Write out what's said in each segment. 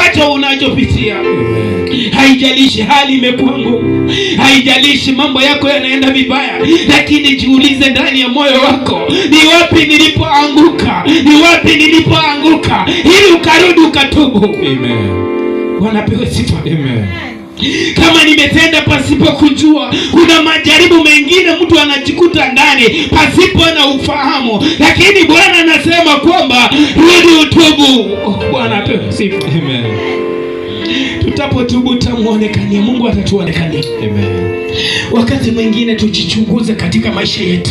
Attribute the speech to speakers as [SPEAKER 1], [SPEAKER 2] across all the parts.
[SPEAKER 1] ambacho unachopitia. Haijalishi hali imekuwa ngumu, haijalishi mambo yako yanaenda vibaya, lakini jiulize ndani ya moyo wako, ni wapi nilipoanguka? Ni wapi nilipoanguka? Ili ukarudi ukatubu.
[SPEAKER 2] Amen.
[SPEAKER 1] Bwana pewe sifa.
[SPEAKER 2] Amen.
[SPEAKER 1] Kama nimetenda pasipo kujua, kuna majaribu mengine mtu anajikuta ndani pasipo na ufahamu, lakini Bwana anasema kwamba rudi utubu. Bwana pewe sifa.
[SPEAKER 2] Amen.
[SPEAKER 1] Tutapotubu tutamuonekania Mungu, atatuonekania.
[SPEAKER 2] Amen.
[SPEAKER 1] Wakati mwingine tujichunguze katika maisha yetu.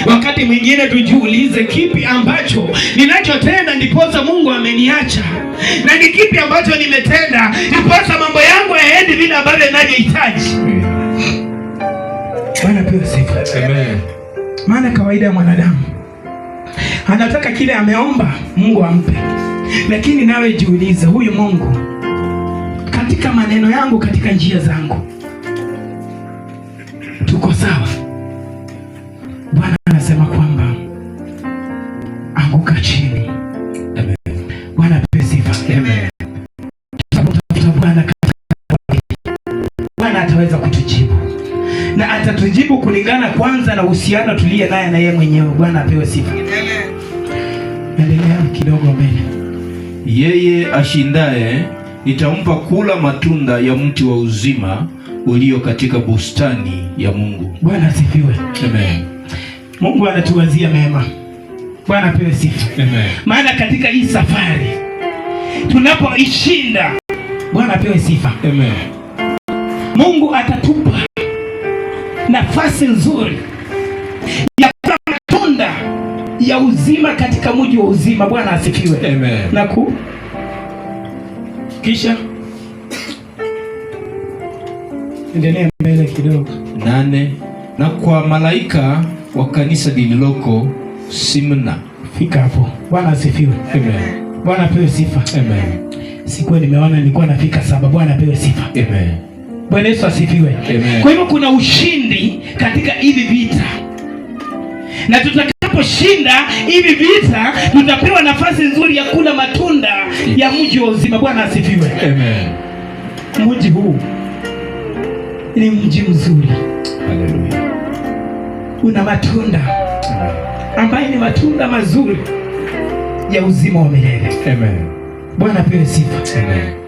[SPEAKER 1] Wakati mwingine tujiulize, kipi ambacho ninachotenda ndiposa Mungu ameniacha, na ni kipi ambacho nimetenda ndiposa mambo yangu yaendi vile ambavyo ninavyohitaji. Bwana pewe sifa.
[SPEAKER 2] Amen.
[SPEAKER 1] Maana kawaida ya mwanadamu anataka kile ameomba Mungu ampe, lakini nawe jiulize, huyu Mungu katika maneno yangu, katika njia zangu, tuko sawa? Bwana anasema kwamba anguka chini.
[SPEAKER 2] Amen.
[SPEAKER 1] Bwana pewe sifa.
[SPEAKER 2] Amen.
[SPEAKER 1] Bwana ataweza kutujibu, na atatujibu kulingana kwanza na uhusiano tuliye naye na yeye mwenyewe. Bwana apewe sifa. Endelea kidogo mbele.
[SPEAKER 2] Yeye ashindaye nitampa kula matunda ya mti wa uzima ulio katika bustani ya Mungu.
[SPEAKER 1] Bwana asifiwe.
[SPEAKER 2] Amen.
[SPEAKER 1] Mungu anatuwazia mema. Bwana apewe sifa.
[SPEAKER 2] Amen.
[SPEAKER 1] Maana katika hii safari tunapoishinda, Bwana apewe sifa.
[SPEAKER 2] Amen.
[SPEAKER 1] Mungu atatupa nafasi nzuri ya kula matunda ya uzima katika mji wa uzima. Bwana asifiwe.
[SPEAKER 2] Amen.
[SPEAKER 1] Na kisha endelea mbele kidogo.
[SPEAKER 2] 8. Na kwa malaika wa kanisa lililoko Simna.
[SPEAKER 1] Fika hapo. Bwana asifiwe.
[SPEAKER 2] Amen.
[SPEAKER 1] Bwana apewe sifa.
[SPEAKER 2] Amen.
[SPEAKER 1] Sikuwa nimeona, nilikuwa nafika 7. Bwana apewe sifa.
[SPEAKER 2] Amen.
[SPEAKER 1] Bwana Yesu asifiwe.
[SPEAKER 2] Amen.
[SPEAKER 1] Kwa hivyo kuna ushindi katika hivi vita, na tutakaposhinda hivi vita tutapewa nafasi nzuri ya kula matunda ya mji wa uzima. Bwana asifiwe.
[SPEAKER 2] Amen.
[SPEAKER 1] Mji huu ni mji mzuri.
[SPEAKER 2] Haleluya.
[SPEAKER 1] Una matunda ambayo ni matunda mazuri ya uzima wa milele.
[SPEAKER 2] Amen.
[SPEAKER 1] Bwana apewe sifa.
[SPEAKER 2] Amen.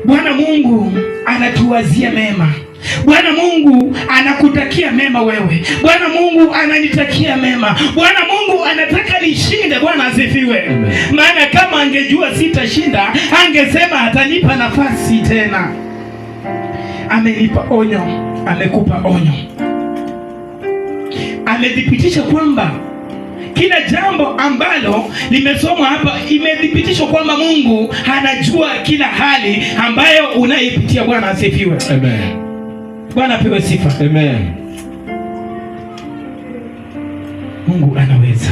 [SPEAKER 1] Bwana Mungu anatuwazia mema. Bwana Mungu anakutakia mema wewe. Bwana Mungu ananitakia mema. Bwana Mungu anataka nishinde. Bwana asifiwe. Maana kama angejua sitashinda, angesema atanipa nafasi tena. Amenipa onyo, amekupa onyo. Amedhibitisha kwamba kila jambo ambalo limesomwa hapa imedhibitishwa kwamba Mungu anajua kila hali ambayo unaipitia. Bwana asifiwe.
[SPEAKER 2] Amen.
[SPEAKER 1] Bwana apewe sifa.
[SPEAKER 2] Amen.
[SPEAKER 1] Mungu anaweza.